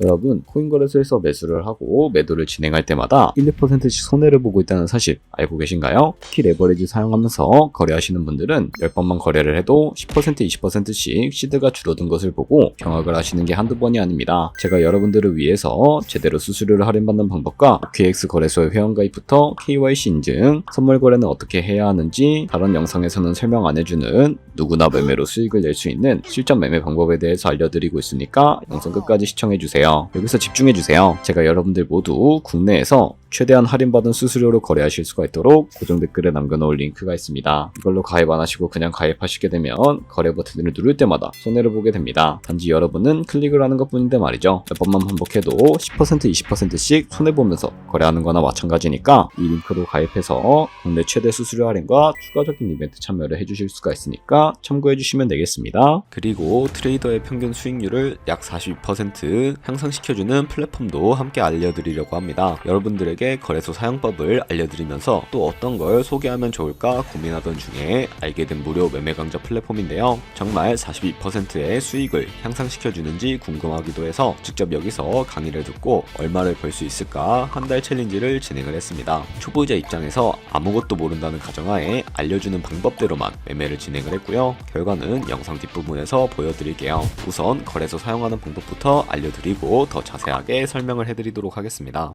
여러분, 코인거래소에서 매수를 하고 매도를 진행할 때마다 1, 2%씩 손해를 보고 있다는 사실 알고 계신가요? 특히 레버리지 사용하면서 거래하시는 분들은 10번만 거래를 해도 10%, 20%씩 시드가 줄어든 것을 보고 경악을 하시는 게 한두 번이 아닙니다. 제가 여러분들을 위해서 제대로 수수료를 할인받는 방법과 OKX 거래소의 회원가입부터 KYC 인증, 선물 거래는 어떻게 해야 하는지 다른 영상에서는 설명 안 해주는 누구나 매매로 수익을 낼 수 있는 실전 매매 방법에 대해서 알려드리고 있으니까 영상 끝까지 시청해주세요. 여기서 집중해주세요. 제가 여러분들 모두 국내에서 최대한 할인받은 수수료로 거래하실 수가 있도록 고정 댓글에 남겨놓을 링크가 있습니다. 이걸로 가입 안 하시고 그냥 가입하시게 되면 거래 버튼을 누를 때마다 손해를 보게 됩니다. 단지 여러분은 클릭을 하는 것 뿐인데 말이죠. 몇 번만 반복해도 10%, 20%씩 손해보면서 거래하는 거나 마찬가지니까 이 링크로 가입해서 국내 최대 수수료 할인과 추가적인 이벤트 참여를 해주실 수가 있으니까 참고해주시면 되겠습니다. 그리고 트레이더의 평균 수익률을 약 42% 향상시켜주는 플랫폼도 함께 알려드리려고 합니다. 여러분들에게 거래소 사용법을 알려드리면서 또 어떤 걸 소개하면 좋을까 고민하던 중에 알게 된 무료 매매 강좌 플랫폼인데요. 정말 42%의 수익을 향상시켜주는지 궁금하기도 해서 직접 여기서 강의를 듣고 얼마를 벌 수 있을까 한 달 챌린지를 진행을 했습니다. 초보자 입장에서 아무것도 모른다는 가정하에 알려주는 방법대로만 매매를 진행을 했고요. 결과는 영상 뒷부분에서 보여드릴게요. 우선 거래소 사용하는 방법부터 알려드리고 더 자세하게 설명을 해드리도록 하겠습니다.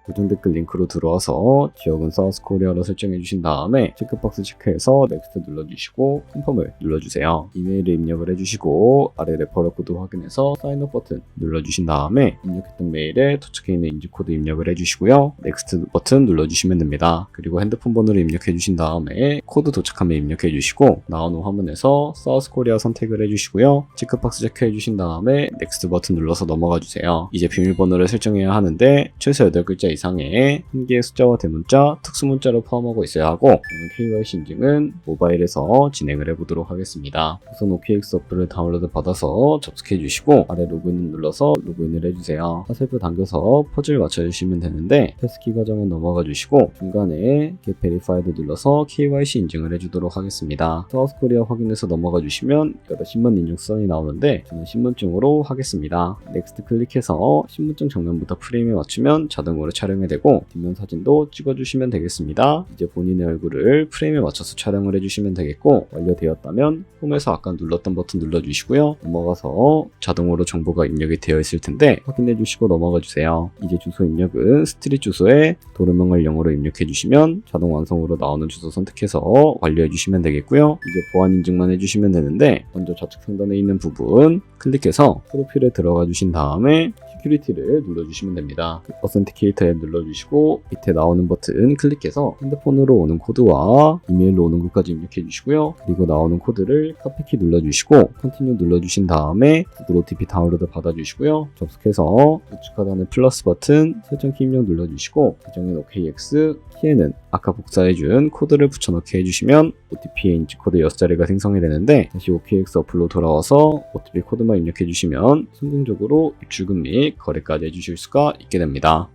고정 댓글 링크로 들어와서 지역은 사우스코리아로 설정해 주신 다음에 체크박스 체크해서 넥스트 눌러주시고 컨펌을 눌러주세요. 이메일을 입력을 해주시고 아래 레퍼럴 코드 확인해서 사인업 버튼 눌러주신 다음에 입력했던 메일에 도착해 있는 인증 코드 입력을 해주시고요. 넥스트 버튼 눌러주시면 됩니다. 그리고 핸드폰 번호를 입력해 주신 다음에 코드 도착하면 입력해 주시고 나오는 화면에서 사우스코리아 선택을 해주시고요. 체크박스 체크해 주신 다음에 넥스트 버튼 눌러서 넘어가 주세요. 이제 비밀번호를 설정해야 하는데 최소 8글자 이상의 한 개의 숫자와 대문자, 특수문자를 포함하고 있어야 하고 KYC 인증은 모바일에서 진행을 해보도록 하겠습니다. 우선 OKX 어플을 다운로드 받아서 접속해 주시고 아래 로그인을 눌러서 로그인을 해주세요. 화살표 당겨서 퍼즐 맞춰주시면 되는데 패스키 과정은 넘어가 주시고 중간에 Get Verified 눌러서 KYC 인증을 해주도록 하겠습니다. 사우스코리아 확인해서 넘어가 주시면 여러 신문 인증선이 나오는데 저는 신분증으로 하겠습니다. 넥스트 클릭해서 신분증 정면부터 프레임에 맞추면 자동으로 촬영이 되고 뒷면 사진도 찍어주시면 되겠습니다. 이제 본인의 얼굴을 프레임에 맞춰서 촬영을 해주시면 되겠고 완료되었다면 홈에서 아까 눌렀던 버튼 눌러주시고요. 넘어가서 자동으로 정보가 입력이 되어 있을 텐데 확인해주시고 넘어가주세요. 이제 주소 입력은 스트릿 주소에 도로명을 영어로 입력해주시면 자동 완성으로 나오는 주소 선택해서 완료해주시면 되겠고요. 이제 보안 인증만 해주시면 되는데 먼저 좌측 상단에 있는 부분 클릭해서 프로필에 들어가 주신 다음에 시큐리티를 눌러주시면 됩니다. 어센티케이터 앱 눌러주시고 밑에 나오는 버튼 클릭해서 핸드폰으로 오는 코드와 이메일로 오는 것까지 입력해 주시고요. 그리고 나오는 코드를 카피키 눌러주시고 컨티뉴 눌러주신 다음에 구글 OTP 다운로드 받아주시고요. 접속해서 우측 하단에 플러스 버튼 설정키 입력 눌러주시고 계정인 OKX 키에는 아까 복사해준 코드를 붙여넣기 해주시면 OTP의 인증 코드 6자리가 생성이 되는데 다시 OKX 어플로 돌아와서 OTP 코드만 입력해 주시면 성공적으로 입출금 및 거래까지 해주실 수가 있게 됩니다.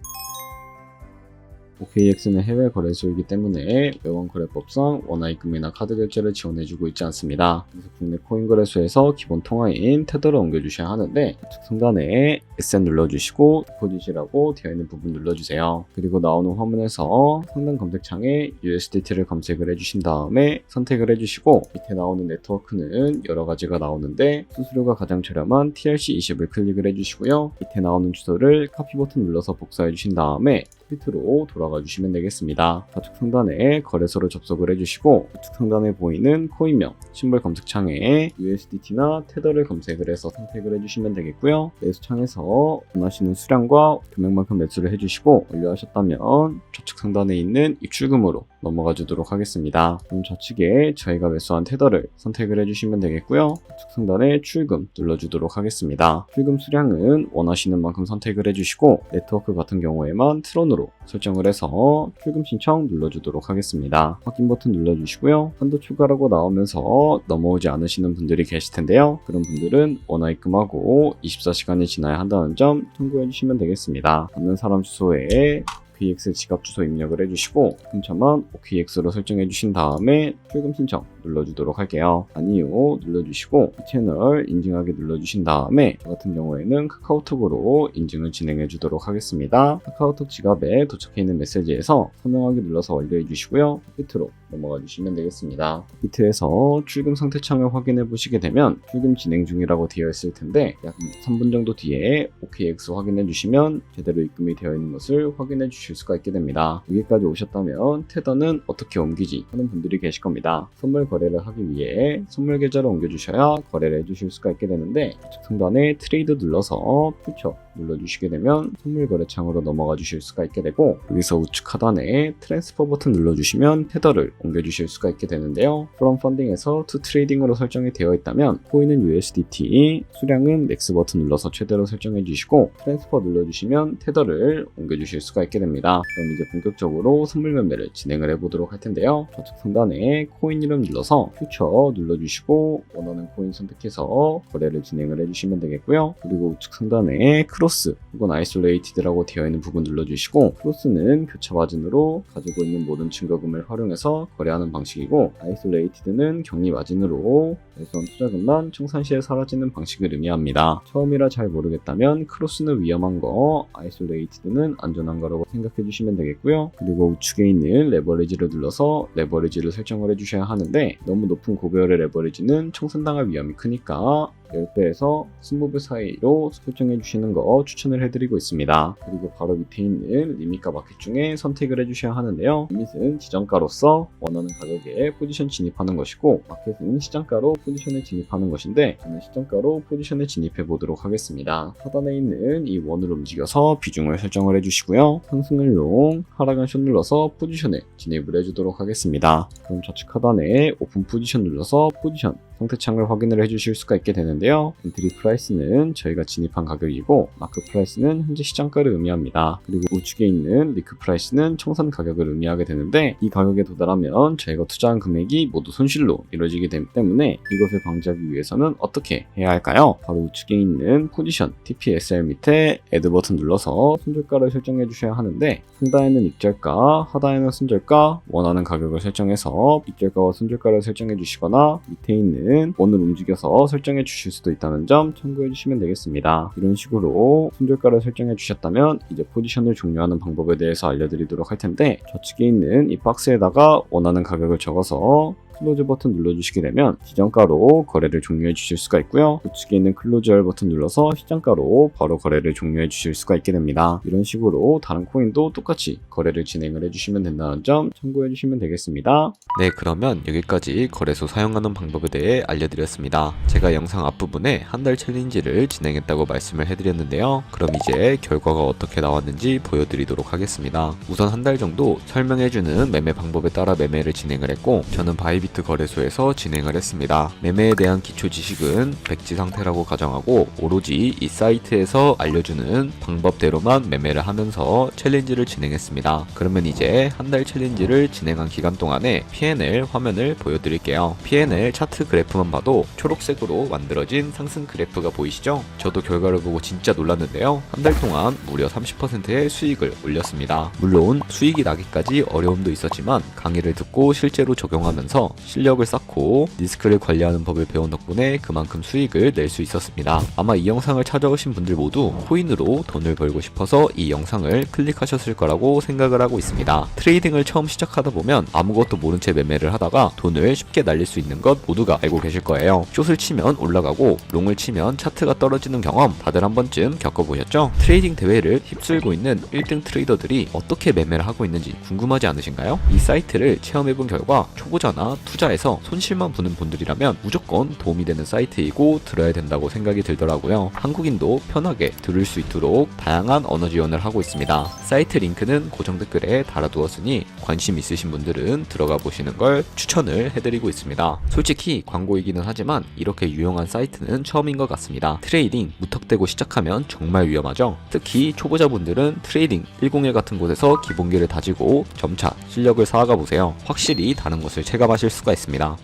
OKX는 해외 거래소이기 때문에 외환거래법상 원화입금이나 카드 결제를 지원해주고 있지 않습니다. 그래서 국내 코인 거래소에서 기본 통화인 테더를 옮겨주셔야 하는데 우측 상단에 SN 눌러주시고 디포짓이라고 되어 있는 부분 눌러주세요. 그리고 나오는 화면에서 상단 검색창에 USDT를 검색을 해주신 다음에 선택을 해주시고 밑에 나오는 네트워크는 여러 가지가 나오는데 수수료가 가장 저렴한 TRC20을 클릭을 해주시고요. 밑에 나오는 주소를 카피 버튼 눌러서 복사해 주신 다음에 트위트로 돌아가 주시면 되겠습니다. 좌측 상단에 거래소를 접속을 해주시고 우측 상단에 보이는 코인명 심벌 검색창에 USDT나 테더를 검색을 해서 선택을 해주시면 되겠고요. 매수창에서 원하시는 수량과 금액만큼 매수를 해주시고 완료하셨다면 좌측 상단에 있는 입출금으로 넘어가 주도록 하겠습니다. 그럼 좌측에 저희가 매수한 테더를 선택을 해주시면 되겠고요. 우측 상단에 출금 눌러주도록 하겠습니다. 출금 수량은 원하시는 만큼 선택을 해주시고 네트워크 같은 경우에만 트론으로 설정을 해서 출금 신청 눌러주도록 하겠습니다. 확인 버튼 눌러주시고요. 한도 추가라고 나오면서 넘어오지 않으시는 분들이 계실 텐데요. 그런 분들은 원화 입금하고 24시간이 지나야 한다는 점 참고해 주시면 되겠습니다. 받는 사람 주소에 OKX 지갑 주소 입력을 해주시고 금차만 OKX로 설정해 주신 다음에 출금 신청 눌러주도록 할게요. 아니요 눌러주시고 이 채널 인증하기 눌러주신 다음에 저 같은 경우에는 카카오톡으로 인증을 진행해 주도록 하겠습니다. 카카오톡 지갑에 도착해 있는 메시지에서 서명하기 눌러서 완료해 주시고요. 끝으로 넘어가 주시면 되겠습니다. 밑에서 출금 상태 창을 확인해 보시게 되면 출금 진행 중이라고 되어 있을 텐데 약 3분 정도 뒤에 OKX 확인해 주시면 제대로 입금이 되어 있는 것을 확인해 주실 수가 있게 됩니다. 여기까지 오셨다면 테더는 어떻게 옮기지 하는 분들이 계실 겁니다. 선물 거래를 하기 위해 선물 계좌로 옮겨 주셔야 거래를 해 주실 수가 있게 되는데 우측 상단에 트레이드 눌러서 퓨처 눌러주시게 되면 선물 거래 창으로 넘어가 주실 수가 있게 되고 여기서 우측 하단에 트랜스퍼 버튼 눌러주시면 테더를 옮겨주실 수가 있게 되는데요. From Funding에서 To Trading으로 설정이 되어 있다면 코인은 USDT, 수량은 맥스 버튼 눌러서 최대로 설정해 주시고 트랜스퍼 눌러주시면 테더를 옮겨주실 수가 있게 됩니다. 그럼 이제 본격적으로 선물 매매를 진행을 해보도록 할 텐데요. 좌측 상단에 코인 이름 눌러서 퓨처 눌러주시고 원하는 코인 선택해서 거래를 진행을 해주시면 되겠고요. 그리고 우측 상단에 크로스 혹은 아이솔레이티드라고 되어 있는 부분 눌러주시고 크로스는 교차 마진으로 가지고 있는 모든 증거금을 활용해서 거래하는 방식이고 아이솔레이티드는 격리 마진으로 달성 투자금만 청산 시에 사라지는 방식을 의미합니다. 처음이라 잘 모르겠다면 크로스는 위험한 거, 아이솔레이티드는 안전한 거라고 생각해 주시면 되겠고요. 그리고 우측에 있는 레버리지를 눌러서 레버리지를 설정을 해주셔야 하는데 너무 높은 고배열의 레버리지는 청산당할 위험이 크니까 10배에서 20배 사이로 설정해 주시는 거 추천을 해드리고 있습니다. 그리고 바로 밑에 있는 리밋과 마켓 중에 선택을 해주셔야 하는데요. 리밋은 지정가로서 원하는 가격에 포지션 진입하는 것이고 마켓은 시장가로 포지션에 진입하는 것인데 저는 시장가로 포지션에 진입해 보도록 하겠습니다. 하단에 있는 이 원을 움직여서 비중을 설정을 해주시고요. 상승을 롱, 하락은 숏 눌러서 포지션에 진입을 해주도록 하겠습니다. 그럼 좌측 하단에 오픈 포지션 눌러서 포지션 상태창을 확인을 해주실 수가 있게 되는데요. 엔트리 프라이스는 저희가 진입한 가격이고 마크 프라이스는 현재 시장가를 의미합니다. 그리고 우측에 있는 리크 프라이스는 청산 가격을 의미하게 되는데 이 가격에 도달하면 저희가 투자한 금액이 모두 손실로 이루어지게 되기 때문에 이것을 방지하기 위해서는 어떻게 해야 할까요? 바로 우측에 있는 포지션 TPSR 밑에 애드 버튼 눌러서 손절가를 설정해 주셔야 하는데 상단에는 익절가, 하단에는 손절가, 원하는 가격을 설정해서 익절가와 손절가를 설정해 주시거나 밑에 있는 원을 움직여서 설정해 주실 수도 있다는 점 참고해 주시면 되겠습니다. 이런 식으로 손절가를 설정해 주셨다면 이제 포지션을 종료하는 방법에 대해서 알려드리도록 할 텐데 좌측에 있는 이 박스에다가 원하는 가격을 적어서 클로즈 버튼 눌러주시게 되면 지정가로 거래를 종료해 주실 수가 있고요. 우측에 있는 클로즈 알 버튼 눌러서 시장가로 바로 거래를 종료해 주실 수가 있게 됩니다. 이런 식으로 다른 코인도 똑같이 거래를 진행을 해주시면 된다는 점 참고해 주시면 되겠습니다. 네, 그러면 여기까지 거래소 사용하는 방법에 대해 알려드렸습니다. 제가 영상 앞부분에 한 달 챌린지를 진행했다고 말씀을 해드렸는데요. 그럼 이제 결과가 어떻게 나왔는지 보여드리도록 하겠습니다. 우선 한 달 정도 설명해주는 매매 방법에 따라 매매를 진행을 했고 저는 바이비트 거래소에서 진행을 했습니다. 매매에 대한 기초 지식은 백지 상태라고 가정하고 오로지 이 사이트에서 알려주는 방법대로만 매매를 하면서 챌린지를 진행했습니다. 그러면 이제 한 달 챌린지를 진행한 기간 동안에 P&L 화면을 보여드릴게요. P&L 차트 그래프만 봐도 초록색으로 만들어진 상승 그래프가 보이시죠? 저도 결과를 보고 진짜 놀랐는데요. 한 달 동안 무려 30%의 수익을 올렸습니다. 물론 수익이 나기까지 어려움도 있었지만 강의를 듣고 실제로 적용하면서 실력을 쌓고 리스크를 관리하는 법을 배운 덕분에 그만큼 수익을 낼 수 있었습니다. 아마 이 영상을 찾아오신 분들 모두 코인으로 돈을 벌고 싶어서 이 영상을 클릭하셨을 거라고 생각을 하고 있습니다. 트레이딩을 처음 시작하다 보면 아무것도 모른 채 매매를 하다가 돈을 쉽게 날릴 수 있는 것 모두가 알고 계실 거예요. 숏을 치면 올라가고 롱을 치면 차트가 떨어지는 경험 다들 한 번쯤 겪어보셨죠? 트레이딩 대회를 휩쓸고 있는 1등 트레이더들이 어떻게 매매를 하고 있는지 궁금하지 않으신가요? 이 사이트를 체험해본 결과 초보자나 투자에서 손실만 보는 분들이라면 무조건 도움이 되는 사이트이고 들어야 된다고 생각이 들더라고요. 한국인도 편하게 들을 수 있도록 다양한 언어 지원을 하고 있습니다. 사이트 링크는 고정 댓글에 달아두었으니 관심 있으신 분들은 들어가 보시는 걸 추천을 해드리고 있습니다. 솔직히 광고이기는 하지만 이렇게 유용한 사이트는 처음인 것 같습니다. 트레이딩 무턱대고 시작하면 정말 위험하죠. 특히 초보자분들은 트레이딩 101 같은 곳에서 기본기를 다지고 점차 실력을 쌓아가 보세요. 확실히 다른 것을 체감하실 수가 있습니다.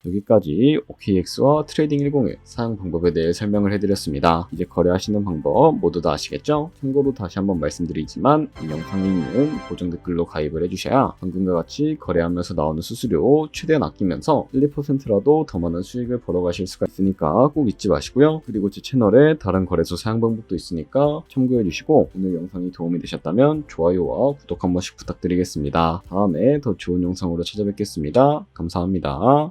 여기까지 OKX와 트레이딩 101 사용 방법에 대해 설명을 해드렸습니다. 이제 거래하시는 방법 모두 다 아시겠죠? 참고로 다시 한번 말씀드리지만 이 영상에 있는 고정 댓글로 가입을 해주셔야 방금과 같이 거래하면서 나오는 수수료 최대한 아끼면서 1, 2%라도 더 많은 수익을 벌어가실 수가 있으니까 꼭 잊지 마시고요. 그리고 제 채널에 다른 거래소 사용 방법도 있으니까 참고해주시고 오늘 영상이 도움이 되셨다면 좋아요와 구독 한 번씩 부탁드리겠습니다. 다음에 더 좋은 영상으로 찾아뵙겠습니다. 감사합니다.